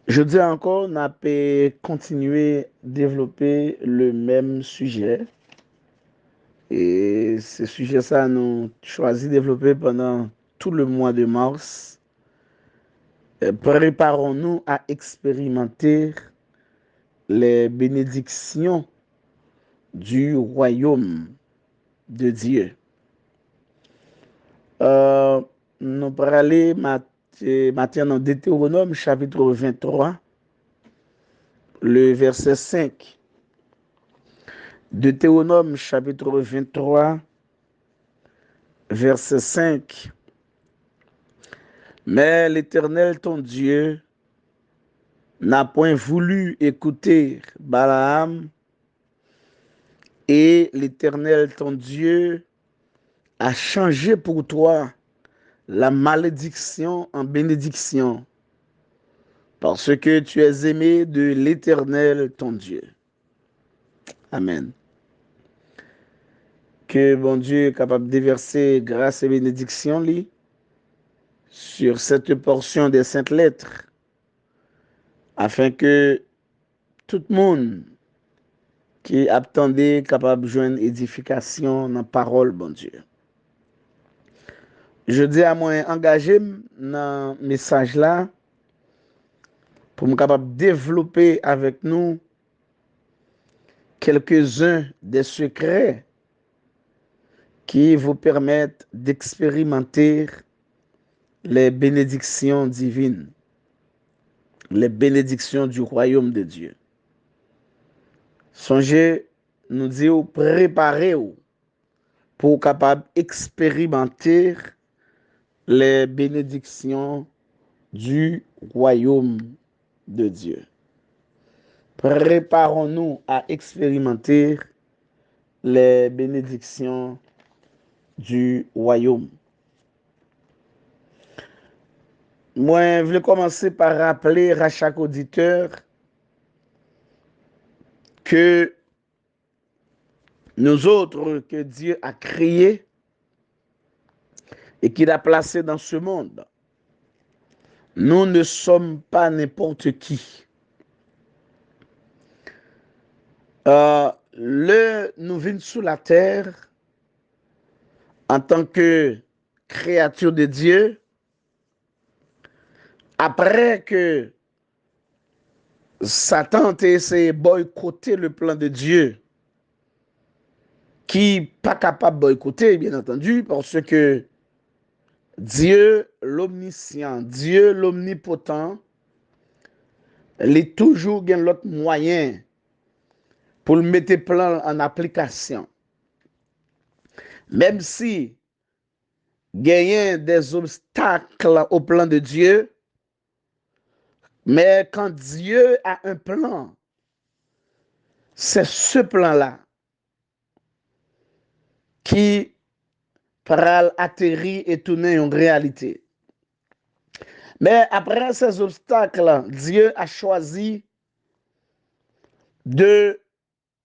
Je dis encore, on a pu continuer à développer le même sujet. Et ce sujet, ça, nous choisi de développer pendant tout le mois de mars. Préparons-nous à expérimenter les bénédictions du royaume de Dieu. Euh, nous parlons maintenant dans Deutéronome chapitre 23, le verset 5. Deutéronome chapitre 23, verset 5. Mais l'Éternel, ton Dieu, n'a point voulu écouter Balaam, et l'Éternel, ton Dieu, a changé pour toi la malédiction en bénédiction, parce que tu es aimé de l'Éternel, ton Dieu. Amen. Que bon Dieu est capable de déverser grâce et bénédiction sur cette portion des saintes lettres, afin que tout le monde qui attendait capable de joindre édification dans la parole, bon Dieu. Je dis à moi engagé dans le message là pour me capable de développer avec nous quelques-uns des secrets qui vous permettent d'expérimenter les bénédictions divines, les bénédictions du royaume de Dieu. Songez, nous dire préparez-vous pour capable expérimenter les bénédictions du royaume de Dieu. Préparons-nous à expérimenter les bénédictions du royaume. Moi, je voulais commencer par rappeler à chaque auditeur que nous autres que Dieu a créés et qu'il a placés dans ce monde, nous ne sommes pas n'importe qui. Nous venons sous la terre en tant que créature de Dieu après que Satan a essayé de boycotter le plan de Dieu, qui n'est pas capable de boycotter, bien entendu, parce que Dieu l'omniscient, Dieu l'omnipotent, il est toujours gain l'autre moyen pour le mettre plan en application. Même si gagne des obstacles au plan de Dieu, mais quand Dieu a un plan, c'est ce plan-là qui pourra atterrir et tourner en réalité. Mais après ces obstacles, Dieu a choisi de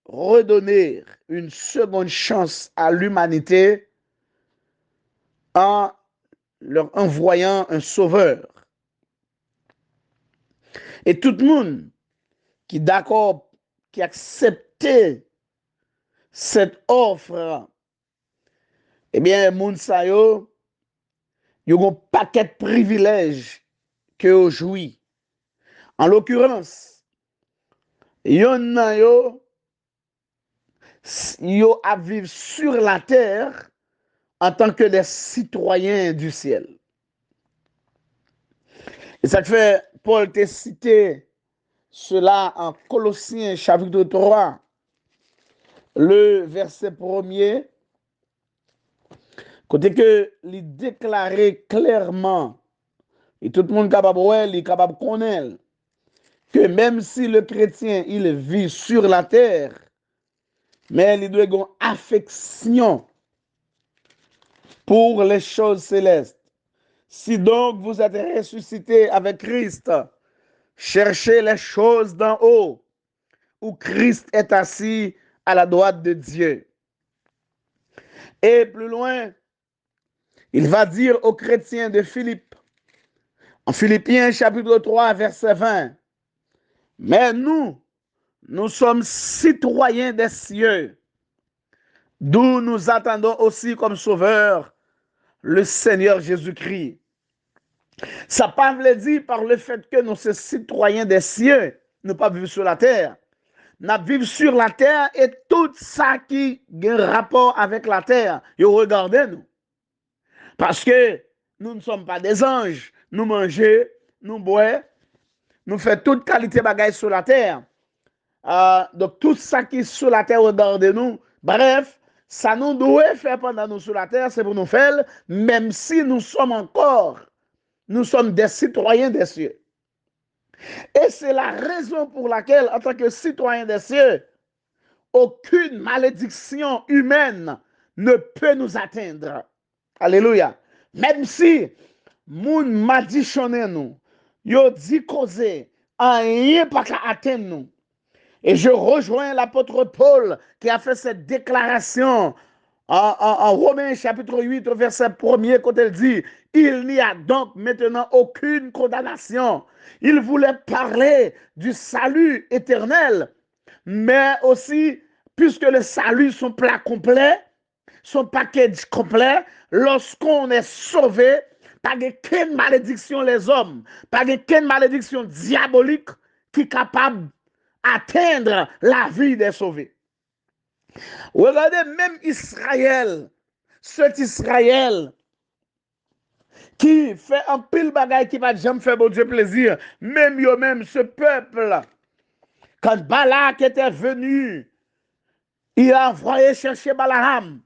redonner une seconde chance à l'humanité en leur envoyant un sauveur. Et tout le monde qui est d'accord, qui acceptait cette offre, eh bien, moun sa yo, yon un paquet de privilèges que yo joui. En l'occurrence, yon nan yo à vivre sur la terre en tant que des citoyens du ciel. Et ça fait, Paul t'a cité cela en Colossiens chapitre 3, le verset 1er, côté que il déclarait clairement, et tout le monde capable il est capable de connaître, que même si le chrétien, il vit sur la terre, mais il doit avoir une affection pour les choses célestes. Si donc vous êtes ressuscité avec Christ, cherchez les choses d'en haut, où Christ est assis à la droite de Dieu. Et plus loin, il va dire aux chrétiens de Philippe, en Philippiens chapitre 3, verset 20, Mais nous sommes citoyens des cieux, d'où nous attendons aussi comme sauveur le Seigneur Jésus-Christ. Ça ne veut pas dire par le fait que nous sommes citoyens des cieux, nous ne pas vivre sur la terre. Nous vivons sur la terre et tout ça qui a un rapport avec la terre, regardez nous. Parce que nous ne sommes pas des anges. Nous mangeons, nous boivons, nous faisons toute qualité de bagaille sur la terre. Donc tout ça qui est sur la terre, regardez nous. Bref, ça nous doit faire pendant nous sur la terre, c'est pour nous faire, même si nous sommes des citoyens des cieux. Et c'est la raison pour laquelle, en tant que citoyens des cieux, aucune malédiction humaine ne peut nous atteindre. Alléluia. Même si moun madichonne nous, yo dit causer, rien pas qu'à atteindre nous. Et je rejoins l'apôtre Paul qui a fait cette déclaration en Romains chapitre 8 au verset 1er quand elle dit « Il n'y a donc maintenant aucune condamnation ». Il voulait parler du salut éternel, mais aussi, puisque le salut, son plat complet, son package complet, lorsqu'on est sauvé, pas de quelle malédiction les hommes, pas de quelle malédiction diabolique qui est capable d'atteindre la vie des sauvés. Regardez même Israël, cet Israël qui fait un pile bagaille qui va jamais faire bon Dieu plaisir, même ce peuple, quand Balak était venu, il a envoyé chercher Balaam,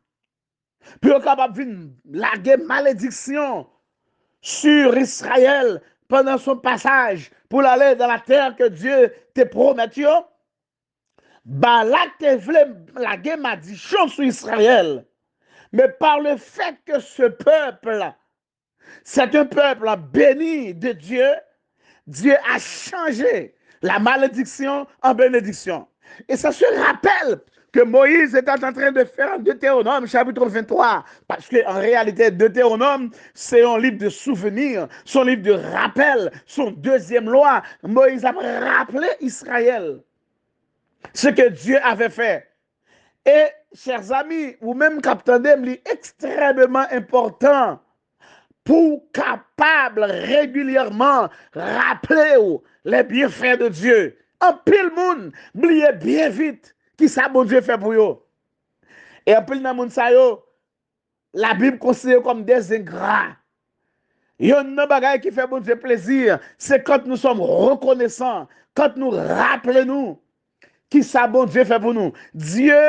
puis il est capable de laguer malédiction sur Israël pendant son passage pour aller dans la terre que Dieu te promettait. Balak te voulait laguer malédiction sur Israël. Mais par le fait que ce peuple, c'est un peuple béni de Dieu, Dieu a changé la malédiction en bénédiction. Et ça se rappelle que Moïse était en train de faire en Deutéronome, chapitre 23, parce qu'en réalité, Deutéronome, c'est un livre de souvenirs, son livre de rappel, son deuxième loi. Moïse a rappelé Israël ce que Dieu avait fait. Et, chers amis, ou même capitaine, c'est extrêmement important pour capable régulièrement rappeler les bienfaits de Dieu. En pile monde, oubliez bien vite qui ça bon Dieu fait pour eux. Et en pile dans monde ça yo, la Bible considère comme des ingrats. Il y a une bagaille qui fait bon Dieu plaisir, c'est quand nous sommes reconnaissants, quand nous rappelons qui ça bon Dieu fait pour nous. Dieu,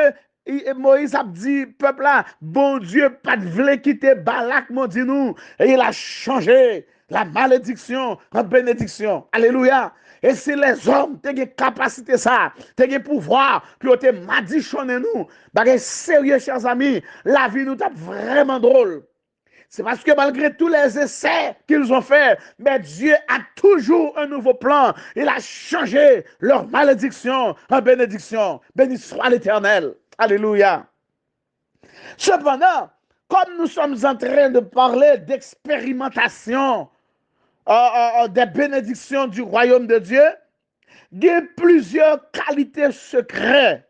Moïse a dit, peuple là, bon Dieu, pas de vle quitter Balak, mon dit nous. Et il a changé la malédiction en bénédiction. Alléluia. Et si les hommes ont une capacité ça, ont un pouvoir, puis ont madichonné nous, bagay sérieux, chers amis, la vie nous tape vraiment drôle. C'est parce que malgré tous les essais qu'ils ont faits, mais Dieu a toujours un nouveau plan. Il a changé leur malédiction en bénédiction. Béni soit l'Éternel. Alléluia. Cependant, comme nous sommes en train de parler d'expérimentation des bénédictions du royaume de Dieu, il y a plusieurs qualités secrètes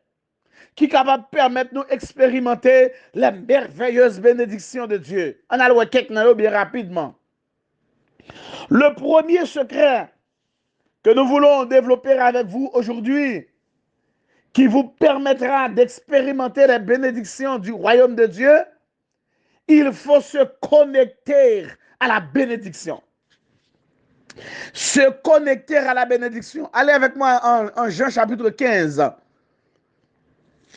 qui est capable de permettre nous expérimenter les merveilleuses bénédictions de Dieu. On a le quelques bien rapidement. Le premier secret que nous voulons développer avec vous aujourd'hui, qui vous permettra d'expérimenter les bénédictions du royaume de Dieu, il faut se connecter à la bénédiction. Se connecter à la bénédiction. Allez avec moi en Jean chapitre 15.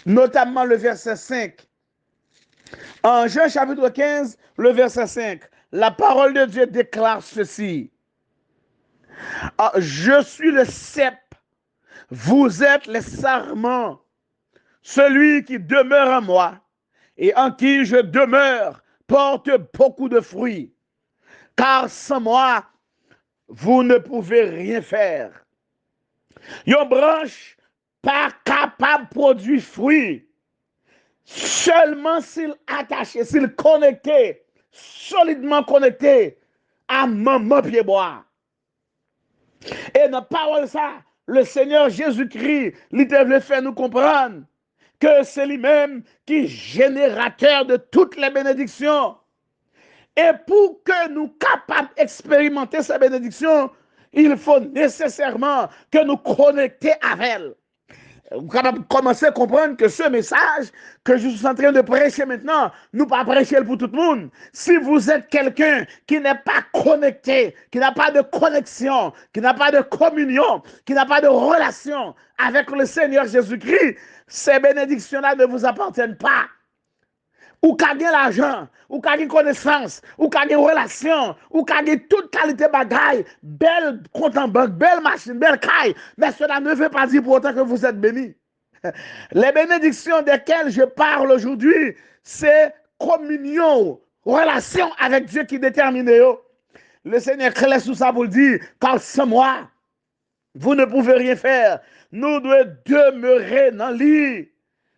Notamment le verset 5. En Jean chapitre 15, le verset 5, la parole de Dieu déclare ceci. Je suis le cep, vous êtes les sarments, celui qui demeure en moi et en qui je demeure porte beaucoup de fruits, car sans moi, vous ne pouvez rien faire. Une branche pas capable de produire fruit, seulement s'il attaché, s'il connecté, solidement connecté à maman pied bois. Et dans la parole ça, le Seigneur Jésus-Christ, il te fait nous comprendre que c'est lui-même qui est générateur de toutes les bénédictions. Et pour que nous capables d'expérimenter ces bénédictions, il faut nécessairement que nous connections avec elle. Vous commencez à comprendre que ce message que je suis en train de prêcher maintenant, nous pas prêcher pour tout le monde. Si vous êtes quelqu'un qui n'est pas connecté, qui n'a pas de connexion, qui n'a pas de communion, qui n'a pas de relation avec le Seigneur Jésus-Christ, ces bénédictions-là ne vous appartiennent pas. Ou gagner l'argent, ou gagner connaissance, ou gagner relation, ou gagner toute qualité bagaille, belle compte en banque, belle machine, belle caille, mais cela ne veut pas dire pour autant que vous êtes bénis. Les bénédictions desquelles je parle aujourd'hui, c'est communion, relation avec Dieu qui détermine. Le Seigneur clair sous ça pour le dire, car sans moi, vous ne pouvez rien faire. Nous devons demeurer dans l'île.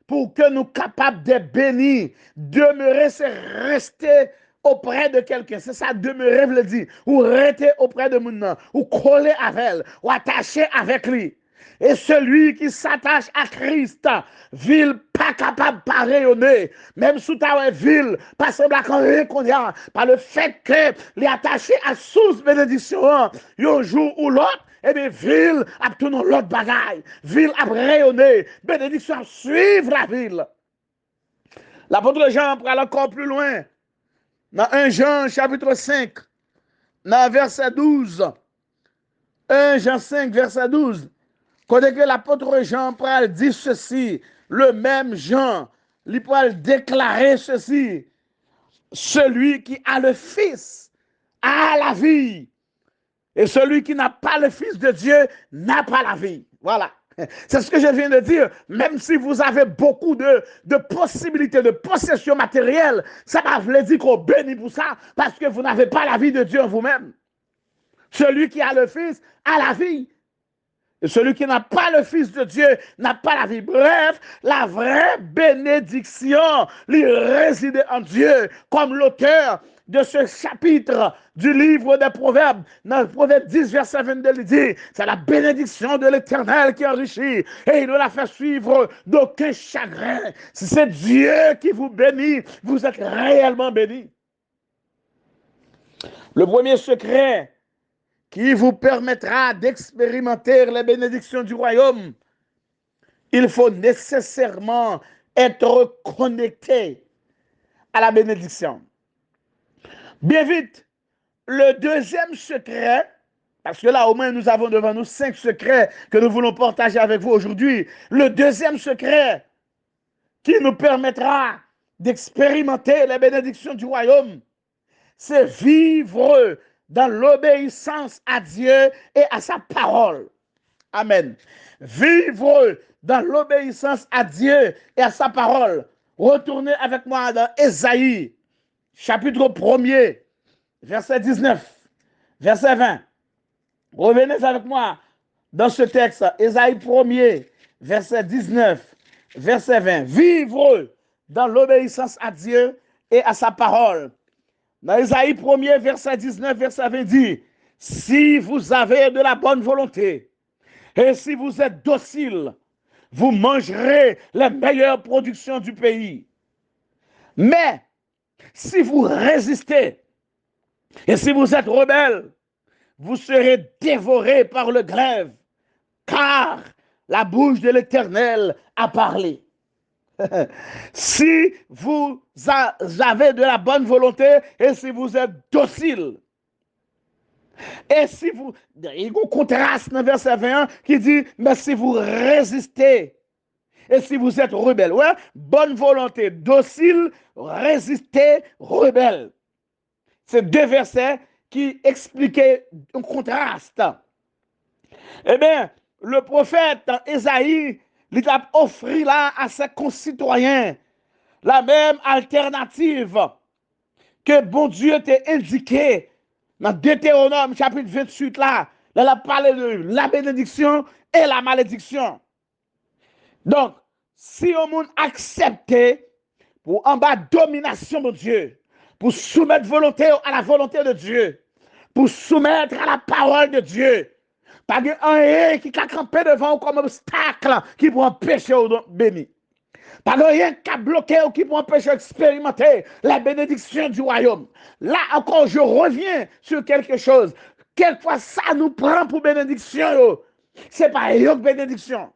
Pour que nous capables de bénir, demeurer, c'est rester auprès de quelqu'un. C'est ça, demeurer, veut dire. Ou rester auprès de mon, ou coller avec elle, ou attacher avec lui. Et celui qui s'attache à Christ, vil pas capable de rayonner, même sous ta ville, pas semblable qu'on y a, par le fait que les attaché à sous bénédiction, un jour ou l'autre, eh bien, ville a tout l'autre bagaille, ville a rayonné, bénédiction a suivre la ville. L'apôtre Jean prend encore plus loin, dans 1 Jean chapitre 5, dans verset 12. 1 Jean 5, verset 12. Quand que l'apôtre Jean pral dit ceci, le même Jean, il pral déclarer ceci, celui qui a le Fils a la vie, et celui qui n'a pas le Fils de Dieu n'a pas la vie. Voilà. C'est ce que je viens de dire. Même si vous avez beaucoup de possibilités, de possessions matérielles, ça va vous dire qu'on bénit pour ça, parce que vous n'avez pas la vie de Dieu en vous-même. Celui qui a le Fils a la vie. Et celui qui n'a pas le Fils de Dieu n'a pas la vie. Bref, la vraie bénédiction, il réside en Dieu, comme l'auteur de ce chapitre du livre des Proverbes, dans le Proverbe 10, verset 22, il dit, c'est la bénédiction de l'Éternel qui enrichit, et il ne la fait suivre d'aucun chagrin. Si c'est Dieu qui vous bénit, vous êtes réellement bénis. Le premier secret qui vous permettra d'expérimenter les bénédictions du royaume, il faut nécessairement être connecté à la bénédiction. Bien vite, le deuxième secret, parce que là au moins nous avons devant nous 5 secrets que nous voulons partager avec vous aujourd'hui. Le deuxième secret qui nous permettra d'expérimenter les bénédictions du royaume, c'est vivre dans l'obéissance à Dieu et à sa parole. Amen. Vivre dans l'obéissance à Dieu et à sa parole. Retournez avec moi dans Ésaïe, chapitre 1er, verset 19, verset 20. Revenez avec moi dans ce texte, Ésaïe 1er, verset 19, verset 20. Vivre dans l'obéissance à Dieu et à sa parole. Dans Ésaïe 1er, verset 19, verset 20 dit, si vous avez de la bonne volonté et si vous êtes docile, vous mangerez les meilleures productions du pays. Mais si vous résistez et si vous êtes rebelle, vous serez dévorés par le glaive, car la bouche de l'Éternel a parlé. Si vous avez de la bonne volonté et si vous êtes docile, et si vous, il y a un contraste dans verset 21 qui dit, mais si vous résistez et si vous êtes rebelle, ouais, bonne volonté, docile, résister, rebelle. C'est 2 versets qui expliquaient un contraste. Eh bien, le prophète Ésaïe, il a offert là à ses concitoyens la même alternative que bon Dieu t'a indiqué dans Deutéronome chapitre 28 là. Il a parlé de la bénédiction et la malédiction. Donc, si on monde accepté pour en bas domination de Dieu, pour soumettre volonté à la volonté de Dieu, pour soumettre à la parole de Dieu, Pas de rien qui a campé devant comme obstacle qui peut empêcher de bénir. Pas de rien qui a bloqué ou qui peut empêcher d'expérimenter la bénédiction du royaume. Là encore, je reviens sur quelque chose. Quelquefois, ça nous prend pour bénédiction. Ce n'est pas une bénédiction.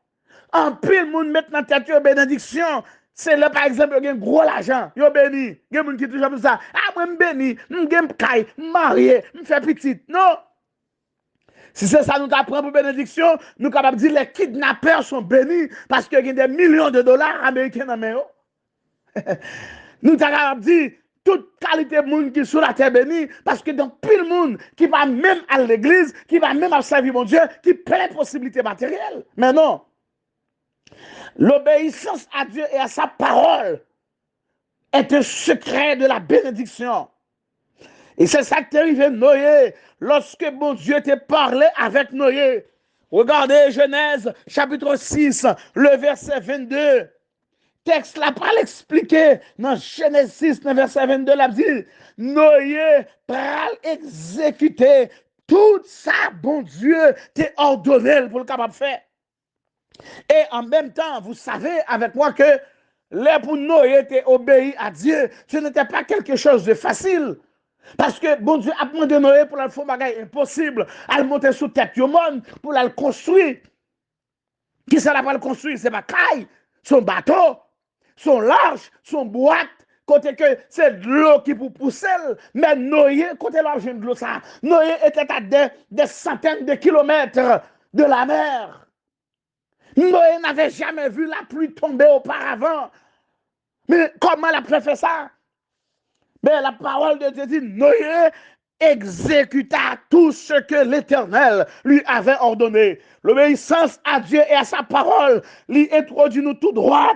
En pile, monde met dans tête une bénédiction. C'est là, par exemple, il y a un gros l'argent. Il y a béni. Il y a des gens qui toujours ça. Ah, moi, je béni. Je suis marié. Je fais petit. Non. Si c'est ça nous apprend pour bénédiction, nous sommes capables de dire que les kidnappeurs sont bénis parce qu'il y a des millions de dollars américains dans les mains. Nous sommes capables de dire toute qualité de monde qui est sur la terre bénie parce que dans pile monde qui va même à l'église, qui va même à servir mon Dieu, qui plein de possibilités matérielles. Mais non. L'obéissance à Dieu et à sa parole est un secret de la bénédiction. Et c'est ça qui est arrivé Noé, lorsque bon Dieu t'a parlé avec Noé. Regardez Genèse chapitre 6, le verset 22. Texte là pas l'expliquer. Dans Genèse 6, le verset 22, là dit, Noé pral exécuter tout ça, bon Dieu t'a ordonné pour le capable faire. Et en même temps, vous savez avec moi que là pour Noé était obéi à Dieu, ce n'était pas quelque chose de facile. Parce que bon Dieu a demandé Noé pour le faire bagage impossible, à le monter sous tête du monde, pour le construire. Qui ça va le construire? C'est pas caille, son bateau, son large, son boîte. Côté que c'est de l'eau qui pour pousser, mais Noé, côté l'argent de l'eau, ça, Noé était à des centaines de kilomètres de la mer. Noé n'avait jamais vu la pluie tomber auparavant. Mais comment la pluie fait ça? Mais la parole de Dieu dit, Noé exécuta tout ce que l'Éternel lui avait ordonné. L'obéissance à Dieu et à sa parole lui introduit nous tout droit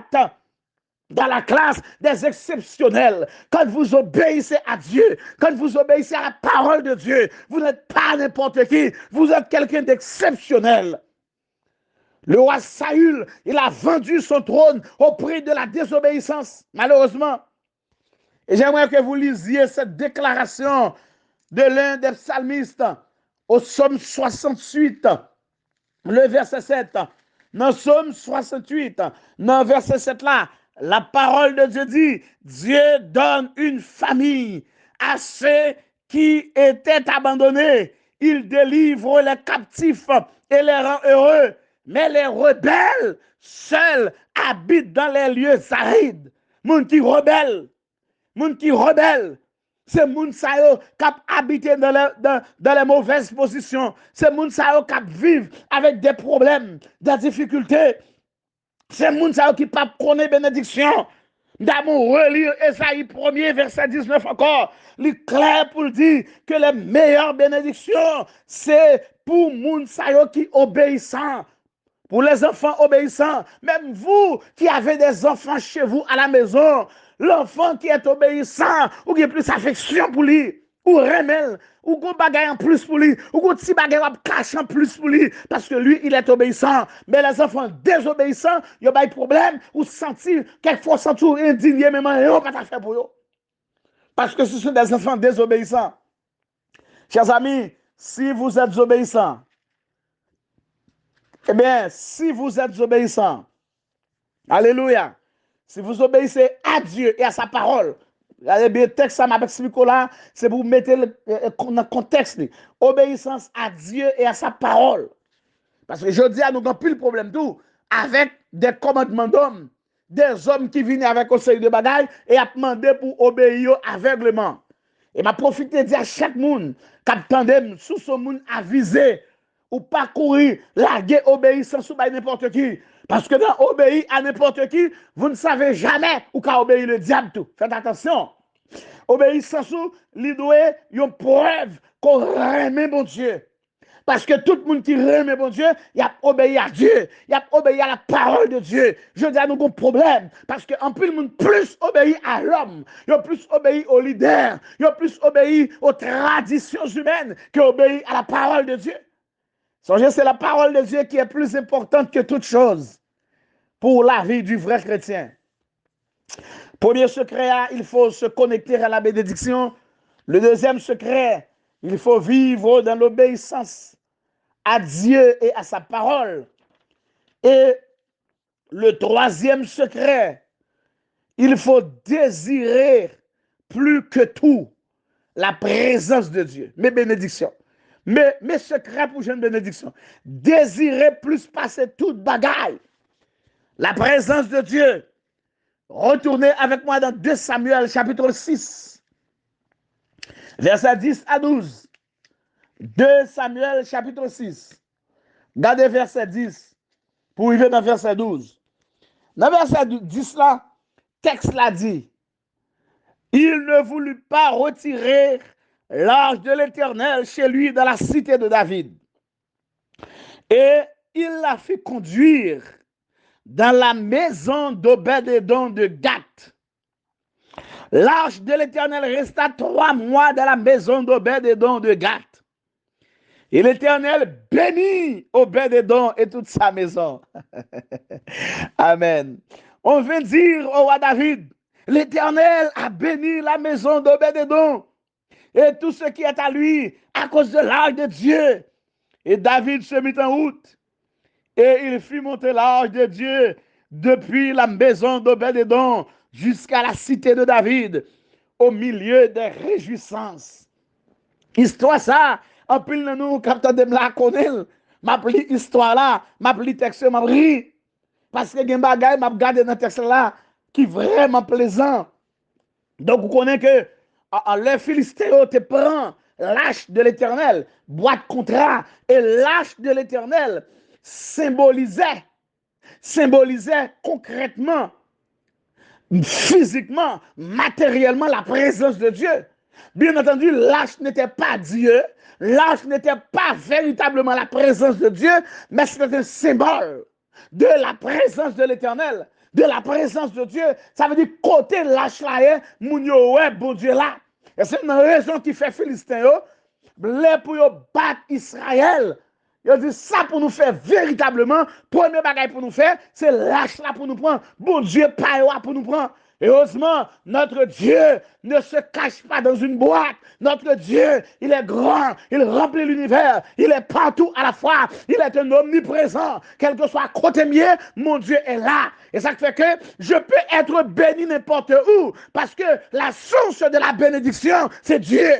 dans la classe des exceptionnels. Quand vous obéissez à Dieu, quand vous obéissez à la parole de Dieu, vous n'êtes pas n'importe qui, vous êtes quelqu'un d'exceptionnel. Le roi Saül, il a vendu son trône au prix de la désobéissance, malheureusement. Et j'aimerais que vous lisiez cette déclaration de l'un des psalmistes au psaume 68, le verset 7. Dans psaume 68, dans verset 7 là, la parole de Dieu dit, Dieu donne une famille à ceux qui étaient abandonnés. Il délivre les captifs et les rend heureux. Mais les rebelles seuls habitent dans les lieux arides. Moun qui rebelle. Moun qui rebelle, c'est moun sa yo qui habite dans les mauvaises positions. C'est moun sa yo qui vivent avec des problèmes, des difficultés. C'est moun sa yo qui ne connaît pas bénédiction. D'amour relire Esaïe 1er, verset 19 encore. Il est clair pour dire que les meilleures bénédictions, c'est pour moun sa yo qui obéissant. Pour les enfants obéissants, même vous qui avez des enfants chez vous à la maison, l'enfant qui est obéissant, ou qui a plus affection pour lui, ou remel, ou qu'on bagaille en plus pour lui, ou qu'on petit bagaille cache en plus pour lui, parce que lui, il est obéissant. Mais les enfants désobéissants, il y a des problèmes, ou sentir, quelquefois sentir indigné, mais ils n'ont pas fait pour eux. Parce que ce sont des enfants désobéissants. Chers amis, si vous êtes obéissants, eh bien, si vous êtes obéissants, alléluia, si vous obéissez à Dieu et à sa parole, regardez bien le texte, ça m'a expliqué là, c'est pour mettre dans le contexte, obéissance à Dieu et à sa parole. Parce que je dis à nous, nous plus le problème tout, avec des commandements d'hommes, des hommes qui viennent avec un série de bagailles et à demander pour obéir aveuglement. Et m'a profité de dire à chaque monde, qui attendait sous ce monde avisé, ou pas courir, larguer obéissance ou n'importe qui. Parce que dans obéir à n'importe qui, vous ne savez jamais où qu'a obéir le diable tout. Faites attention. Obéissance ou l'idoué, une preuve qu'on remet bon Dieu. Parce que tout le monde qui remet bon Dieu, il a obéi à Dieu, il a obéi à la parole de Dieu. Je dis à nous qu'on problème, parce qu'en plus le monde plus obéit à l'homme, il a plus obéi aux leaders, il a plus obéi aux traditions humaines qu'obéi à la parole de Dieu. Songez, c'est la parole de Dieu qui est plus importante que toute chose pour la vie du vrai chrétien. Premier secret, il faut se connecter à la bénédiction. Le deuxième secret, il faut vivre dans l'obéissance à Dieu et à sa parole. Et le troisième secret, il faut désirer plus que tout la présence de Dieu, mes bénédictions. Mes secrets pour une bénédiction. Désirer plus passer toute bagaille. La présence de Dieu. Retournez avec moi dans 2 Samuel chapitre 6, versets 10 à 12. 2 Samuel chapitre 6. Regardez verset 10 pour arriver dans verset 12. Dans verset 10 là, texte l'a dit, il ne voulut pas retirer l'arche de l'Éternel chez lui dans la cité de David. Et il la fit conduire dans la maison d'Obed-Édom de Gath. L'arche de l'Éternel resta 3 mois dans la maison d'Obed-Édom de Gath. Et l'Éternel bénit Obed-Édom et toute sa maison. Amen. On vient dire au roi David, l'Éternel a béni la maison d'Obed-Édom et tout ce qui est à lui à cause de l'arche de Dieu. Et David se mit en route et il fit monter l'arche de Dieu depuis la maison d'Obed-Édom jusqu'à la cité de David, au milieu des réjouissances. Histoire ça, en pile de nous, capteur de la connaît, m'a pris histoire là, m'a pris texte, m'a pris, parce que il y a des bagages, m'a regardé dans texte là, qui est vraiment plaisant. Donc, vous connaissez que les Philistins te prend l'arche de l'Éternel, boîte contrat, et l'arche de l'Éternel symbolisait concrètement, physiquement, matériellement la présence de Dieu. Bien entendu, l'arche n'était pas Dieu, l'arche n'était pas véritablement la présence de Dieu, mais c'était un symbole de la présence de l'Éternel, de la présence de Dieu. Ça veut dire côté l'arche là, moun yo ouais bon Dieu là. Et c'est une raison qui fait Philistin pour battre Israël. Il dit ça pour nous faire véritablement, premier bagage pour nous faire, c'est l'arche là pour nous prendre. Bon Dieu, pas pour nous prendre. Et heureusement, notre Dieu ne se cache pas dans une boîte. Notre Dieu, il est grand, il remplit l'univers, il est partout à la fois, il est un omniprésent. Quel que soit côté mien, mon Dieu est là. Et ça fait que je peux être béni n'importe où, parce que la source de la bénédiction, c'est Dieu.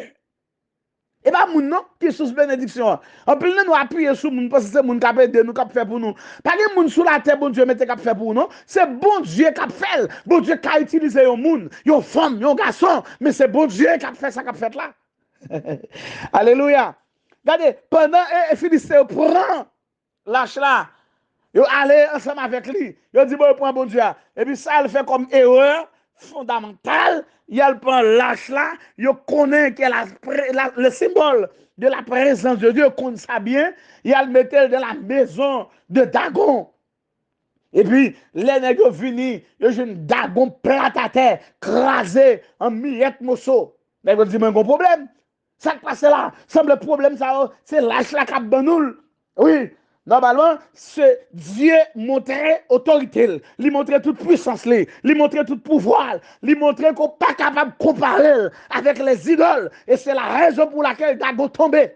Et bien, moun non, qui est sous bénédiction. En plus, nous appuyons sur moun, parce que c'est moun qui a aidé nous, qui a fait pour nous. Pas de moun sous la terre, bon Dieu, mette qui a fait pour nous. C'est bon Dieu qui a fait. Bon Dieu qui a utilisé un moun, une femme, un garçon. Mais c'est bon Dieu qui a fait ça, qui a fait là. Alléluia. Regardez, pendant que Philistin prend l'arche là, ils allé ensemble avec lui. Ils dit, bon, il prend bon Dieu. Et puis ça, il fait comme erreur fondamentale. Il prend l'arche là, il connaît que le symbole de la présence de Dieu, connaît ça bien. Il le mettait dans la maison de Dagon. Et puis, les nègres venus, ils ont un Dagon plat à terre, crasé en miettes morceaux. Mais vous dites, mais il y a un problème. Ça qui passe là, semble le problème, c'est l'arche là qui a banoul. Oui. Normalement, c'est Dieu montrait autorité, il montrait toute puissance, il montrait tout pouvoir, il montrait qu'on n'est pas capable de comparer avec les idoles. Et c'est la raison pour laquelle Dagon tombé.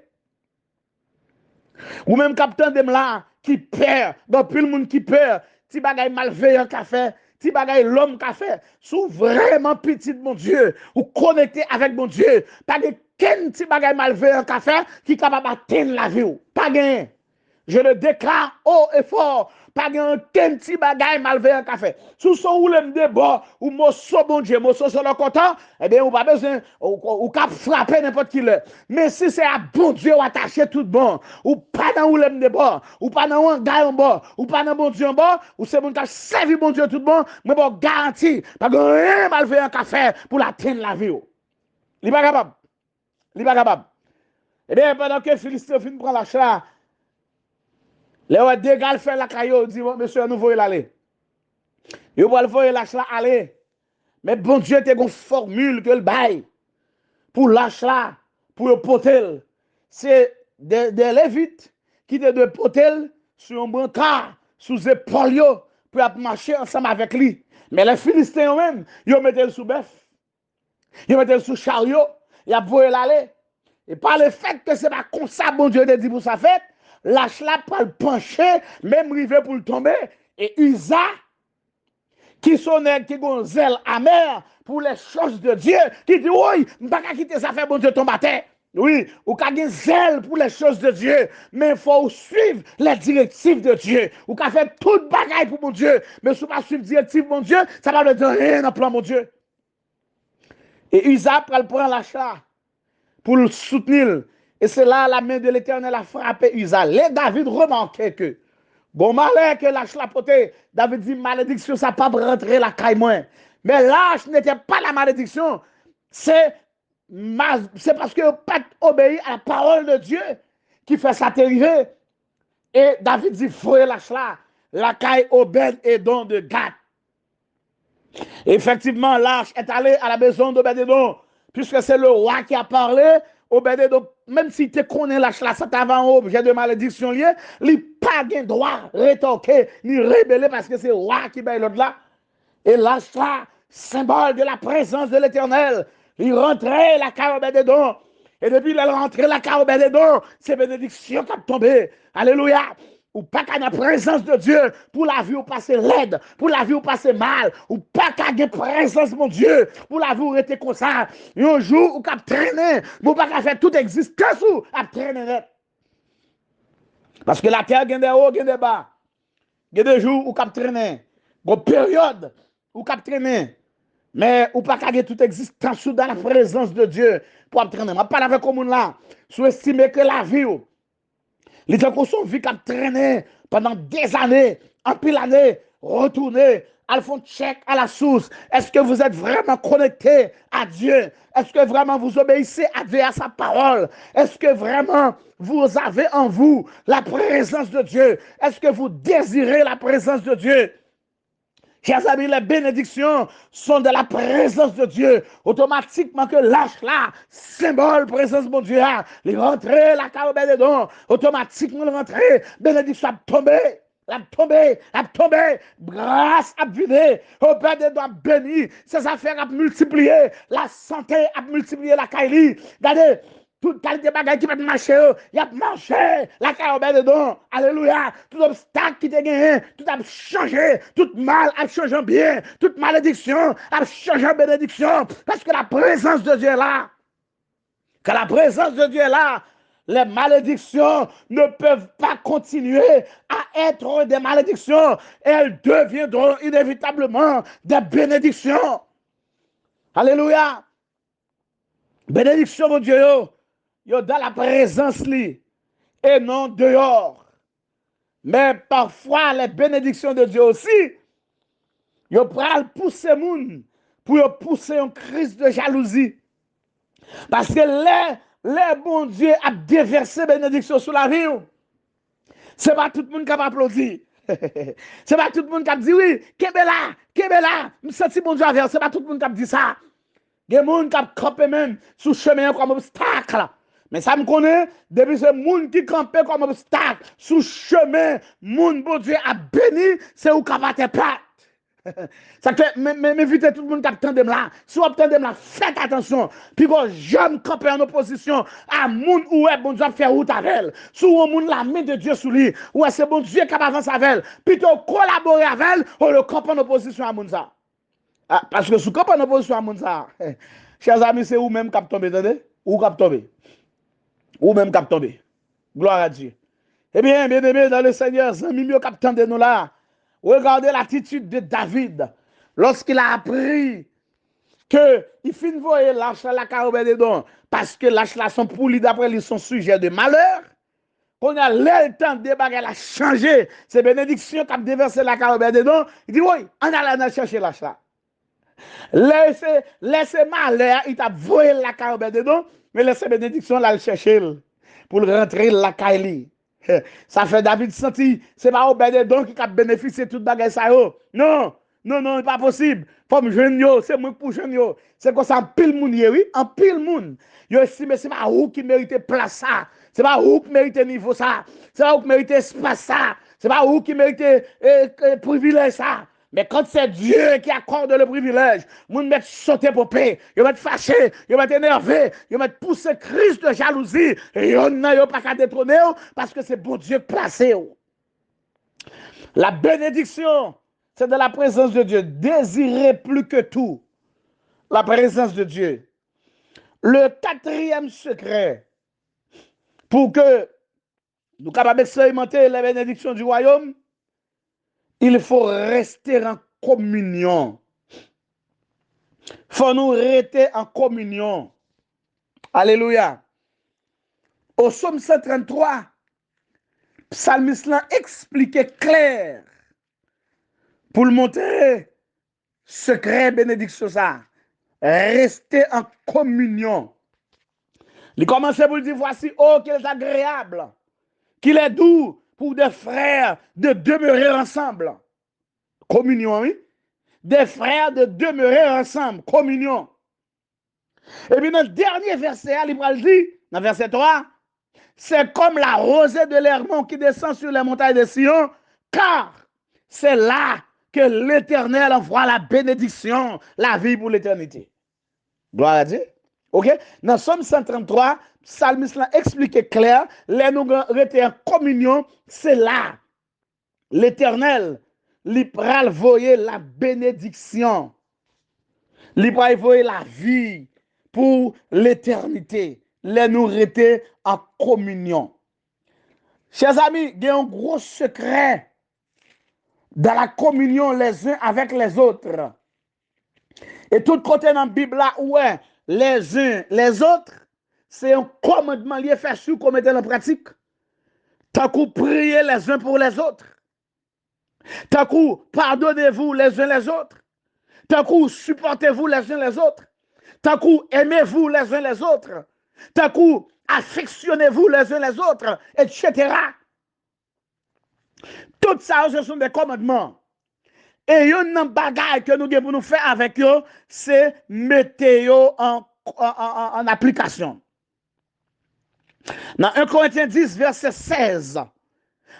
Ou même capitaine de là qui perd, donc plus le monde qui perd, si bagay malveillant qu'a fait, si bagay l'homme qu'a fait, sous vraiment petit mon Dieu, ou connecté avec mon Dieu, pas de quel petit bagay malveillant qu'a fait qui est capable d'atteindre la vie. Pas gain. Je le déclare haut et fort. Pas de quel petit bagay malveillant qu'a fait. Sous son ou l'aime de bord, ou mosso bon Dieu, mosso sur le content, eh bien, ou pas besoin, ou cap frapper n'importe qui le. Mais si c'est à bon Dieu ou attaché tout bon, ou pas dans ou l'aime de bord, ou pas dans un gars en bord, ou pas dans bon Dieu en bord, ou c'est bon qui a servi bon Dieu tout bon, mais bon, garanti, pas de rien malveillant qu'a fait pour l'atteindre la vie. Il n'est pas capable. Il n'est pas capable. Eh bien, pendant que Philistin finit prendre la chala, les ouais dégal fait la caillou, dit monsieur nous voyons l'aller. Yo va le voir la chala aller. Mais bon Dieu te une formule que le bail pour lâche là, pour le potel. C'est des lévites qui te de potel sur un brancard, sous épaule pour marcher ensemble avec lui. Mais les Philistins eux-mêmes, ils mettent le sous bœuf. Ils mettent le sous chariot, ils voyaient l'aller. Et par le fait que c'est pas comme ça bon Dieu te dit pour sa fête, lâche là pour le pencher, même river pour le tomber. Et Usa, qui sont qui ont zèle amer pour les choses de Dieu, qui dit, oui, je ne vais pas quitter ça, faire bon Dieu tomber à terre. Oui, ou qu'a un zèle pour les choses de Dieu, mais il faut suivre les directives de Dieu. Ou qu'a fait toute bagaille pour mon Dieu, mais si vous ne pas suivre les directives de mon Dieu, ça va me dire rien dans le plan mon Dieu. Et Usa prend l'achat pour le soutenir. Et c'est là la main de l'Éternel a frappé Usa. Les David remarquait que, bon malheur que lâche la potée, David dit, malédiction, ça pas rentrer la caille moins. Mais lâche n'était pas la malédiction. C'est parce que pas obéi à la parole de Dieu qui fait ça t'arriver. Et David dit, fouille lâche là, la caille Obed Edom de Gath. Effectivement, l'arche est allé à la maison d'Obed-Edom, puisque c'est le roi qui a parlé. Obed-Edom, même si tu connais l'arche là, ça t'avait un objet de malédiction lié, il n'a pas de droit de rétorquer ni rébeller parce que c'est le roi qui paye l'autre là. Et l'arche là, symbole de la présence de l'Éternel, il rentrait la caille Obed-Edom. Et depuis qu'il est rentré la caille Obed-Edom, c'est bénédiction qui a tombé. Alléluia. Ou pas qu'à la présence de Dieu, pour la vie ou passer laide, pour la vie ou passer mal, ou pas qu'à la présence de mon Dieu, pour la vie ou rester comme ça. Un jour ou qu'à traîner, ou pas qu'à faire toute existence ou à traîner. Parce que la terre gagne des hauts, gagne des bas. Il y a des jours où qu'à traîner, une période où qu'à traîner. Mais ou pas qu'à toute existence dans la présence de Dieu pour traîner. Je parle avec le monde là, sous-estimer que la vie ou les gens qui sont vie qui traîné pendant des années, en pile d'années, retourner, elles font check à la source. Est-ce que vous êtes vraiment connecté à Dieu? Est-ce que vraiment vous obéissez à Dieu, à sa parole? Est-ce que vraiment vous avez en vous la présence de Dieu? Est-ce que vous désirez la présence de Dieu? Chers amis, les bénédictions sont de la présence de Dieu. Automatiquement que lâche là, symbole présence de Dieu, il rentre la carabelle dedans. Automatiquement, il rentre, bénédiction a tombé. La tombé, grâce a vidé, au Père des doigts béni, ses affaires a multiplié, la santé a multiplié la caille. Regardez, toute qualité de bagaille qui va marcher, il a marché, la carabelle dedans, alléluia, tout obstacle qui te gagné, tout a changé, tout mal a changé en bien, toute malédiction a changé en bénédiction, parce que la présence de Dieu est là. Que la présence de Dieu est là, les malédictions ne peuvent pas continuer à être des malédictions. Elles deviendront inévitablement des bénédictions. Alléluia. Bénédiction, mon Dieu, yo dans la présence li, et non dehors. Mais parfois, les bénédictions de Dieu aussi, yo pral pousser moun pour pousser une crise de jalousie. Parce que les bon Dieu a déversé bénédiction sur la vie. Ce n'est pas tout le monde qui a applaudi. Ce n'est pas tout le monde qui a dit oui, Kébela, je sens bon Dieu avec. Ce n'est pas tout le monde qui a dit ça. Il y a des gens qui ont campé même sous chemin comme obstacle. Mais ça me connaît, depuis ce monde qui campé comme obstacle sous chemin, monde bon Dieu a béni, c'est où qui va te perdre. Ça fait, m'invite tout le monde qui attend là. Si vous attendez là, faites attention. Puis quand j'aime camper en opposition à moun ou est bon Dieu faire route avec elle. Si vous moun la main de Dieu sous lui, ou c'est bon Dieu qui avance avec elle. Plutôt collaborer avec elle, ou le camper en opposition à moun ça. Ah, parce que si vous campez en opposition à moun ça, chers amis, c'est vous même qui tombé, attendez? Ou qui tombé. Ou même qui tombé. Gloire à Dieu. Eh bien, bien aimé dans le Seigneur, amis mieux qui de nous là. Regardez l'attitude de David lorsqu'il a appris qu'il finit de voir l'âge la carabelle dedans parce que l'âge là sont pour lui d'après lui son sujet de malheur. Qu'on a le temps de débarquer, a changé. C'est bénédiction qui a déversé la carabelle dedans. Il dit oui, on a chercher l'âge là. Laissez malheur, il t'a volé la carabelle dedans, mais laissez bénédiction là le chercher pour rentrer la caille. Ça fait David senti, c'est pas Obed-Edom qui a bénéficié de toute bagage ça. Non, c'est pas possible. Faut me jeune c'est moi pour jeune yo. C'est comme ça en pile moun oui, en pile moun. Yo estime c'est pas où qui mérite place ça. C'est pas où qui mérite niveau ça. C'est pas où qui mérite espace ça. C'est pas où qui mérite privilège ça. Mais quand c'est Dieu qui accorde le privilège, vous met sauter pour paix, vous met fâché, vous met énervé, vous met pousser crise de jalousie, et vous n'avez pas qu'à détrôner parce que c'est bon Dieu placé. La bénédiction, c'est de la présence de Dieu. Désirez plus que tout la présence de Dieu. Le quatrième secret pour que nous capables d'expérimenter la bénédiction du royaume, il faut rester en communion. Il faut nous rester en communion. Alléluia. Au psaume 133, psalmiste l'a expliqué clair pour le montrer secret bénédiction ça. Rester en communion. Il commence pour dire voici, oh, qu'il est agréable, qu'il est doux pour des frères de demeurer ensemble. Communion, oui. Des frères de demeurer ensemble. Communion. Et puis dans le dernier verset, il va le dire, dans verset 3, c'est comme la rosée de l'Hermon qui descend sur les montagnes de Sion, car c'est là que l'Éternel envoie la bénédiction, la vie pour l'éternité. Gloire à Dieu. OK? Dans Somme 133, psalmiste l'a expliqué clair, les nous étaient en communion, c'est là. L'Éternel, il pral voyer la bénédiction. Il pral voyer la vie pour l'éternité. Les nous étaient en communion. Chers amis, il y a un gros secret dans la communion les uns avec les autres. Et tout côté dans la Bible là, ouais, les uns, les autres, c'est un commandement lié fait sur qu'on mette en pratique. Tant qu'on priez les uns pour les autres. Tant qu'on pardonnez-vous les uns les autres. Tant qu'on supportez-vous les uns les autres. Tant qu'on aimez-vous les uns les autres. Tant qu'on affectionnez-vous les uns les autres, etc. Tout ça, ce sont des commandements. Et une bagaille que nous devons nous faire avec eux, c'est mettre en application. Dans 1 Corinthiens 10, verset 16,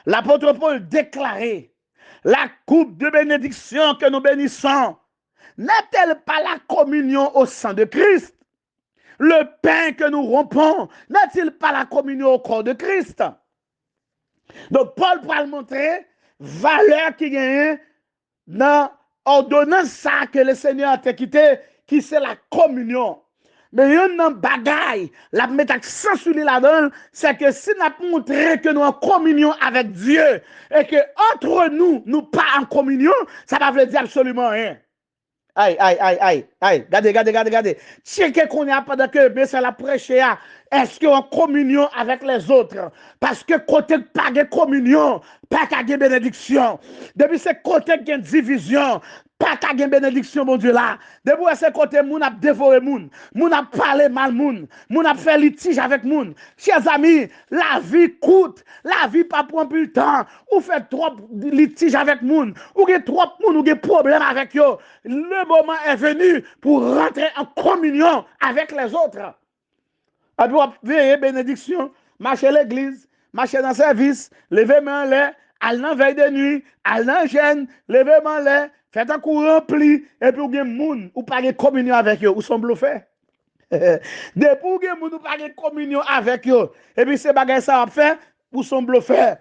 l'apôtre Paul déclarait, la coupe de bénédiction que nous bénissons, n'est-elle pas la communion au sang de Christ? Le pain que nous rompons, n'est-il pas la communion au corps de Christ? Donc Paul va le montrer, valeur qui gagne dans l'ordonnance ça que le Seigneur a quitté, qui c'est la communion. Mais il y a un bagaille, la mettre accent sur là-dedans, c'est que si nous avons montré que nous sommes en communion avec Dieu et que entre nous, nous pas en communion, ça ne veut dire absolument rien. Aïe, aïe, aïe, aïe, aïe, regardez. Checkez qu'on a pendant que c'est la prêcher, est-ce qu'on est en communion avec les autres? Parce que côté pas de communion, pas de bénédiction. Depuis ce côté qu'il y a une division, pas de bénédiction, mon Dieu là. Depuis ce côté, moun a dévoré moun a parlé mal moun a fait litige avec moun. Chers amis, la vie coûte, la vie pas prend plus de temps. Ou fait trop litige avec moun, ou get trop moun, ou get problème avec eux. Le moment est venu pour rentrer en communion avec les autres. Et puis, veiller bénédiction, marcher l'église, marcher dans le service, lever main en l'air, aller dans veille de nuit, aller dans jeûne, lever main en l'air, faire un coup rempli, et puis, vous avez moun ou pas de communion avec eux, ou sont bluffés. Depuis vous avez moun ou pas de communion avec eux, et puis, ces bagages ça va faire, ou sont bluffés.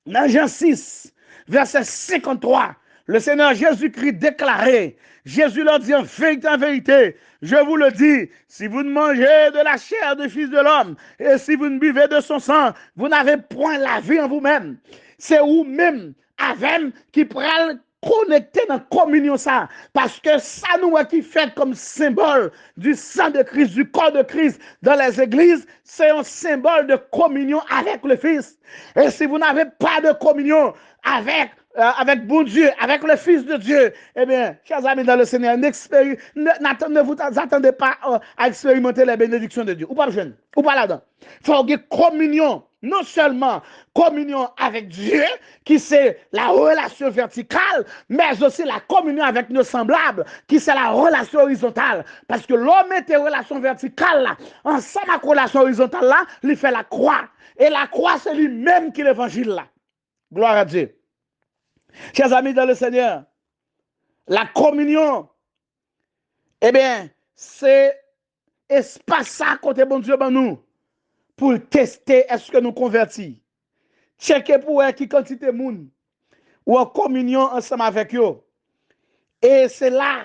Dans Jean 6, verset 53, le Seigneur Jésus-Christ déclarait, Jésus leur dit en vérité, je vous le dis, si vous ne mangez de la chair du Fils de l'homme et si vous ne buvez de son sang, vous n'avez point la vie en vous-même. C'est vous-même, avec qui pourra connecter dans la communion ça. Parce que ça nous qui fait comme symbole du sang de Christ, du corps de Christ dans les églises, c'est un symbole de communion avec le Fils. Et si vous n'avez pas de communion avec bon Dieu, avec le Fils de Dieu, eh bien, chers amis dans le Seigneur, ne vous attendez pas à expérimenter les bénédictions de Dieu. Ou pas jeune, ou pas là-dedans. Il faut avoir communion, non seulement communion avec Dieu, qui c'est la relation verticale, mais aussi la communion avec nos semblables, qui c'est la relation horizontale. Parce que l'homme est une relation verticale là, ensemble avec la relation horizontale là, il fait la croix. Et la croix, c'est lui-même qui est l'évangile là. Gloire à Dieu. Chers amis dans le Seigneur, La communion, eh bien, c'est espace ça côté bon Dieu ben nous pour tester est-ce que nous convertis. Checker pour qui quantité moun ou en communion ensemble avec eux. Et c'est là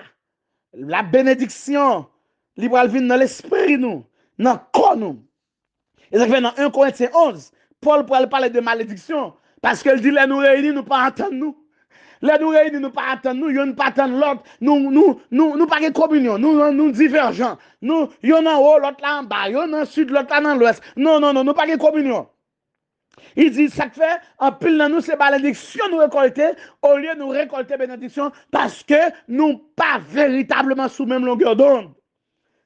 la bénédiction libre vient dans l'esprit nous, dans le corps nous. Et ça fait dans 1 Corinthiens 11, Paul pourrait parler de malédiction parce qu'il dit là nous réunis nous pas entendre nous. Là nous réunis nous pas entendre nous, yon pas attendre l'autre, nous pas de communion, nous divergents. Nous yon en haut, l'autre là en bas, yon en sud, l'autre là dans l'ouest. Non, nous pas de communion. Il dit, ça fait, en pile dans nous, c'est bénédiction nous récolter, au lieu de nous récolter bénédiction, parce que nous pas véritablement sous même longueur d'onde.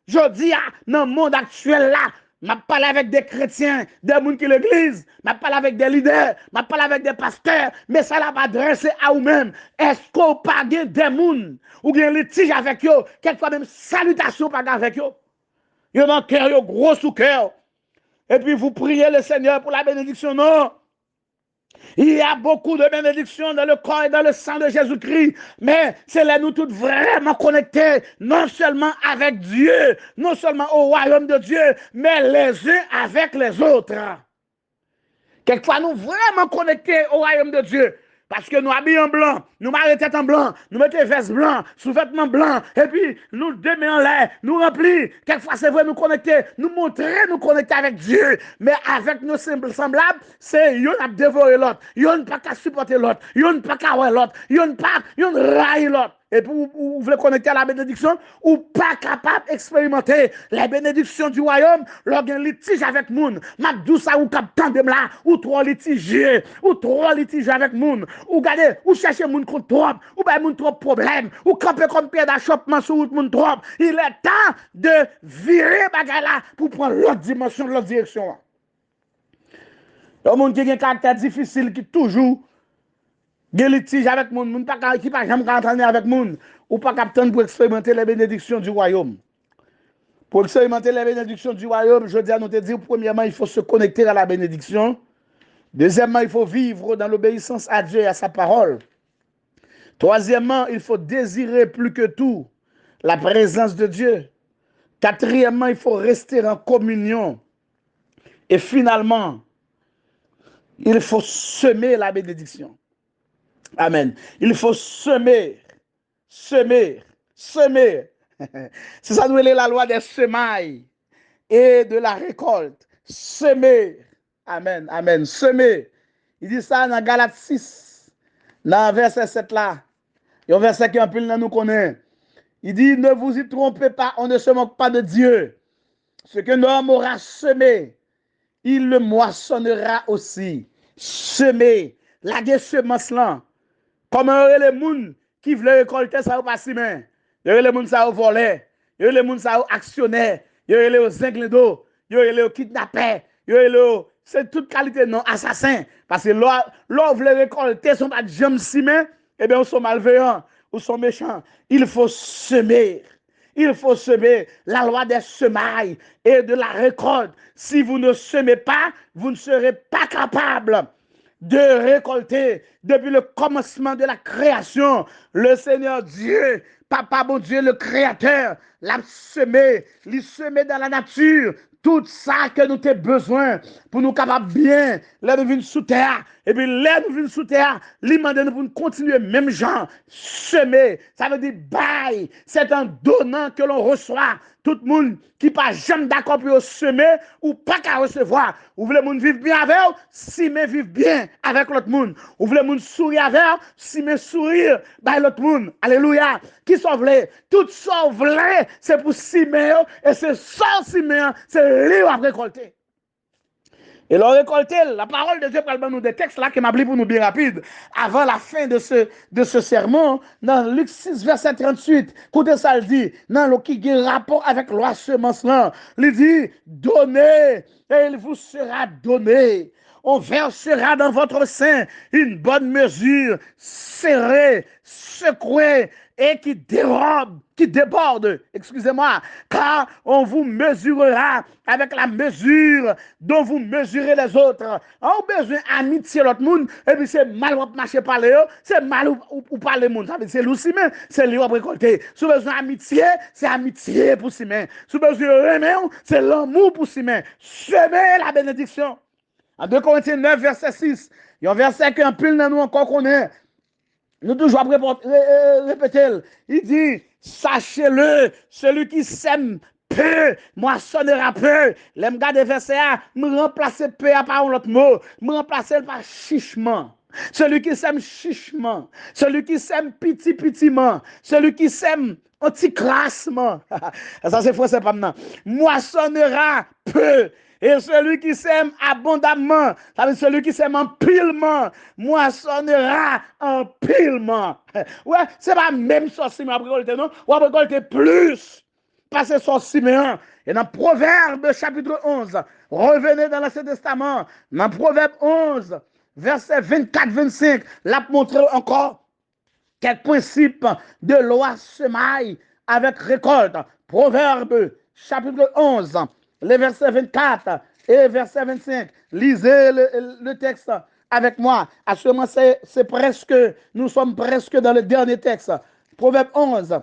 Je dis, dans le monde actuel là, je parle avec des chrétiens, des gens qui l'église, je parle avec des leaders, je parle avec des pasteurs, mais ça l'a pas adressé à vous-même. Est-ce qu'on pas des gens ou bien litige avec eux, quelquefois même salutation pas avec eux? Ils ont un cœur, gros sous cœur. Et puis vous priez le Seigneur pour la bénédiction, non. Il y a beaucoup de bénédictions dans le corps et dans le sang de Jésus-Christ, mais c'est là nous tous vraiment connectés, non seulement avec Dieu, non seulement au royaume de Dieu, mais les uns avec les autres. Quelquefois nous vraiment connectés au royaume de Dieu. Parce que nous habillons en blanc, nous mettons tête en blanc, nous mettons veste blanc, sous-vêtements blancs, et puis nous démettons en l'air, nous remplissons. Quelquefois, c'est vrai, nous connecter, nous montrer, nous connecter avec Dieu. Mais avec nos semblables, c'est yon a dévoré l'autre, yon pas qu'à supporter l'autre, yon pas qu'à voir l'autre, yon raille l'autre. Et puis, vous voulez connecter à la bénédiction, ou pas capable d'expérimenter la bénédiction du royaume, lorsqu'un litige avec moun, m'a ça ou cap tandem là, ou trop litige avec moun, ou gardez, ou chercher moun contre trop, ou ben moun trop problème, ou camper comme pied d'achoppement sur route moun trop. Il est temps de virer bagay là pour prendre l'autre dimension, l'autre direction. Le monde qui a un caractère difficile, qui toujours gen litige avec moun, moun pas qui pas jamais entraîner avec moun, ou pas capable pour expérimenter les bénédictions du royaume. Pour expérimenter les bénédictions du royaume, je dis à nous te dire, premièrement, il faut se connecter à la bénédiction. Deuxièmement, il faut vivre dans l'obéissance à Dieu et à sa parole. Troisièmement, il faut désirer plus que tout la présence de Dieu. Quatrièmement, il faut rester en communion. Et finalement, il faut semer la bénédiction. Amen. Il faut semer. C'est ça nous est la loi des semailles et de la récolte. Semer. Amen. Semer. Il dit ça dans Galates 6, dans verset 7 là. Il y a un verset qui en pile nous connaît. Il dit, ne vous y trompez pas, on ne se moque pas de Dieu. Ce que l'homme aura semé, il le moissonnera aussi. Semer. La semence là. Comme les gens qui veulent récolter ça ou pas si main. Il y a les gens qui ont volé. Il y a les gens qui ont actionné. Il y a les zingledos. Il y a les kidnappés. Il y a les... C'est toute qualité non assassin. Parce que l'on veut récolter, son pas de jambes si main, eh bien, ils sont malveillants, ou sont méchants. Il faut semer. Il faut semer la loi des semailles et de la récolte. Si vous ne semez pas, vous ne serez pas capable de récolter. Depuis le commencement de la création, le Seigneur Dieu, Papa bon Dieu, le Créateur, l'a semé, il semé dans la nature tout ça que nous avons besoin pour nous capables bien, là nous venons sous terre, et puis là nous venons sous terre, il demande nous pour continuer même genre, semer, ça veut dire bail, c'est un donnant que l'on reçoit. Tout le monde qui pas jamais d'accord pour semer ou pas qu'à recevoir. Vous voulez monde vivre bien avec eux, si mais vivre bien avec l'autre monde. Vous voulez monde sourire avec eux, si mais sourire avec l'autre monde. Alléluia. Qui sont voulez? Tout ça voulez, c'est pour simer et c'est ça simer, c'est lui à récolter. Et l'on récolté, la parole de Dieu parle nous des textes là qui m'a pris pour nous bien rapide. Avant la fin de ce sermon, dans Luc 6, verset 38, écoutez ça, il dit, dans le qui a rapport avec loi semence là, il dit, donnez et il vous sera donné. on versera dans votre sein une bonne mesure, serrée, secouée et qui dérobe, qui déborde, excusez-moi, car on vous mesurera avec la mesure dont vous mesurez les autres. On a besoin d'amitié l'autre monde, et puis c'est mal ou marcher par les c'est mal ou parler monde. Ça veut dire c'est l'oussimen, c'est lui qui récolter. Si vous avez besoin d'amitié, c'est amitié pour Simen. Si vous avez besoin de remède, c'est l'amour pour Simen. Semez la bénédiction. En 2 Corinthiens 9, verset 6, il y a un verset qu'un pile dans nous encore connaît. Nous toujours répéter. Il dit, sachez-le, celui qui sème peu, moissonnera peu. L'aime garder verset A, me remplacer peu par un autre mot, me remplacer par chichement. Celui qui sème chichement, celui qui sème petit-petitement, celui qui sème anti-classement. Ça c'est français pas maintenant. Moissonnera peu. Et celui qui sème abondamment, ça veut dire celui qui sème en pilement, moissonnera en pilement. Ouais, c'est pas même sorcier, mais après récolter, non? Ou après récolter plus. Parce que sorcier, et dans Proverbe chapitre 11, revenez dans l'Ancien Testament, dans Proverbe 11, verset 24-25, là, montre encore quelques principes de loi semaille avec récolte. Proverbe chapitre 11, les versets 24 et verset 25. Lisez le texte avec moi. Actuellement, nous sommes presque dans le dernier texte. Proverbe 11,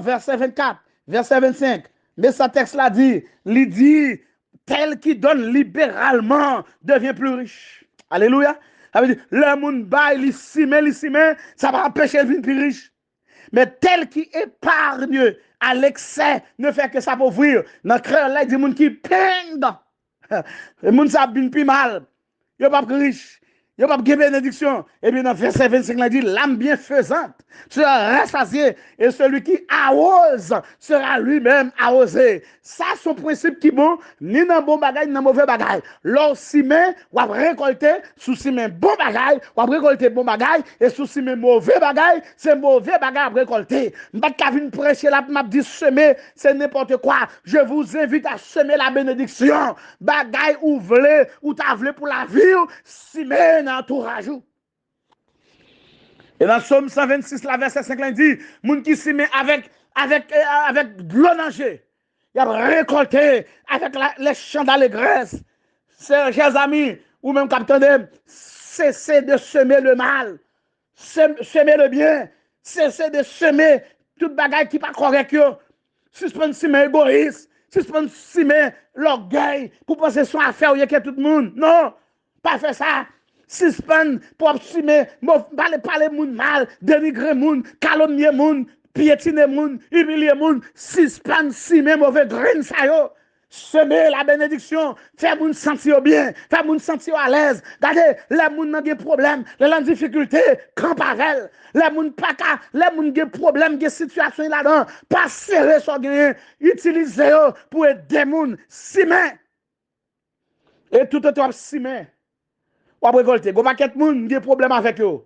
verset 24, verset 25. Mais ce texte-là dit, il dit, tel qui donne libéralement devient plus riche. Alléluia. Ça veut dire, le monde bail, il s'y met, ça va empêcher de devenir plus riche. Mais tel qui épargne à l'excès ne fait que s'appauvrir. Dans le cœur, là, il dit, les gens qui peignent. Les gens qui plus mal. Ils ne sont pas riches. Ils n'ont pas de bénédiction. Et bien dans verset 25, il dit, l'âme bienfaisante sera rassasiée et celui qui arrose sera lui-même arrosé. Ça, c'est un principe qui est bon, ni dans bon bagage, ni dans mauvais bagage. Lors ciment, on va récolter, sous ciment bon bagage, on va récolter bon bagage, et sous ciment mauvais bagage, c'est mauvais bagage à récolter. Je ne vais pas prêcher là, je dis semer, c'est n'importe quoi. Je vous invite à semer la bénédiction. Bagage ou vle, ou ta vle pour la vie, ciment dans entourage. Et dans Somme 126, la verset 5, il dit, moun qui s'y met avec de l'eau nagée. Il a récolté avec les chants d'allégresse. Chers amis, ou même capitaine, cessez de semer le mal. Semer le bien. Cessez de semer toute bagaille qui n'est pas correcte. Suspendre semer égoïste. Suspendre semer l'orgueil pour penser son affaire où il y a tout le monde. Non, pas faire ça. Suspendre pour semer, parler moun mal, dénigrer moun, calomnier moun, piétiner moun, humilier moun, suspendre semer mauvais grain ça yo. Semer la bénédiction, faire moun sentir bien, faire moun sentir à l'aise. Regardez, les moun ont des problèmes, les gens difficultés, camp avec les moun pas ka, les moun ont des problèmes, des situations là-dedans, pas serrer sur gain, utiliser pour aider moun, semer. Et tout le temps semer. Ou après récolter, go paquet moun des problèmes avec eux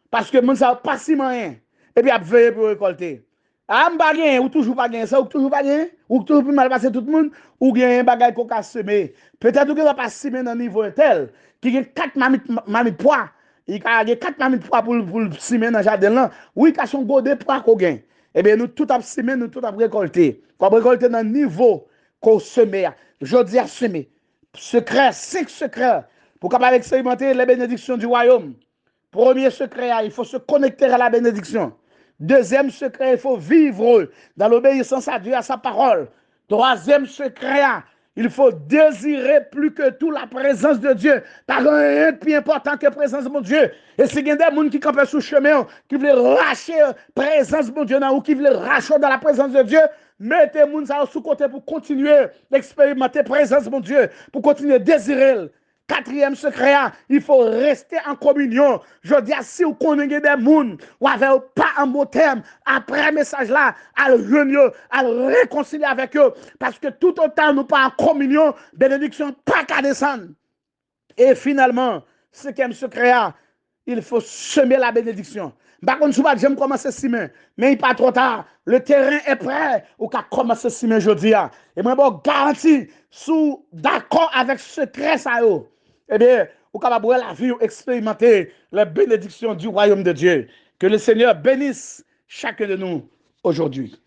parce que moun ça pas si rien. Et puis a veiller pour récolter. Ah, m'pa gen, ou toujours pas gen ça, ou toujours pas gen, ou toujours mal passer tout le monde, ou gen un bagay qu'on ka semer. Peut-être que ça pas semer dans niveau tel, qui gen 4 mamit poids, il a 4 mamit poids pour semer dans jardin là. Oui, ka son gode poids qu'on gen. Eh bien nous tout a semer, nous tout a récolter. Qu'on récolter dans niveau qu'on semer. Jodi a semer. Secret, 5 secrets pour capable expérimenter les bénédictions du royaume. Premier secret, il faut se connecter à la bénédiction. Deuxième secret, il faut vivre dans l'obéissance à Dieu, à sa parole. Troisième secret, il faut désirer plus que tout la présence de Dieu. Pas rien de plus important que la présence de mon Dieu. Et si il y a des gens qui campent sous le chemin, qui veulent racher la présence de mon Dieu, ou qui veulent racher dans la présence de Dieu, mettez les gens sous côté pour continuer d'expérimenter la présence de mon Dieu, pour continuer à désirer. Quatrième secret, il faut rester en communion. Je dis, si vous connaissez des gens, ou avez pas un mot terme, après le message là, à le réunir, à le réconcilier avec eux. Parce que tout autant nous pas en communion, bénédiction pas qu'à descendre. Et finalement, cinquième secret, il faut semer la bénédiction. Par contre, je vais commencer à semer, mais il n'est pas trop tard. Le terrain est prêt ou qu'à commencer à semer aujourd'hui. Et moi, je garantis, sous d'accord avec ce secret, ça, eh bien, ou capable de la vie, ou expérimenter les bénédictions du royaume de Dieu. Que le Seigneur bénisse chacun de nous aujourd'hui.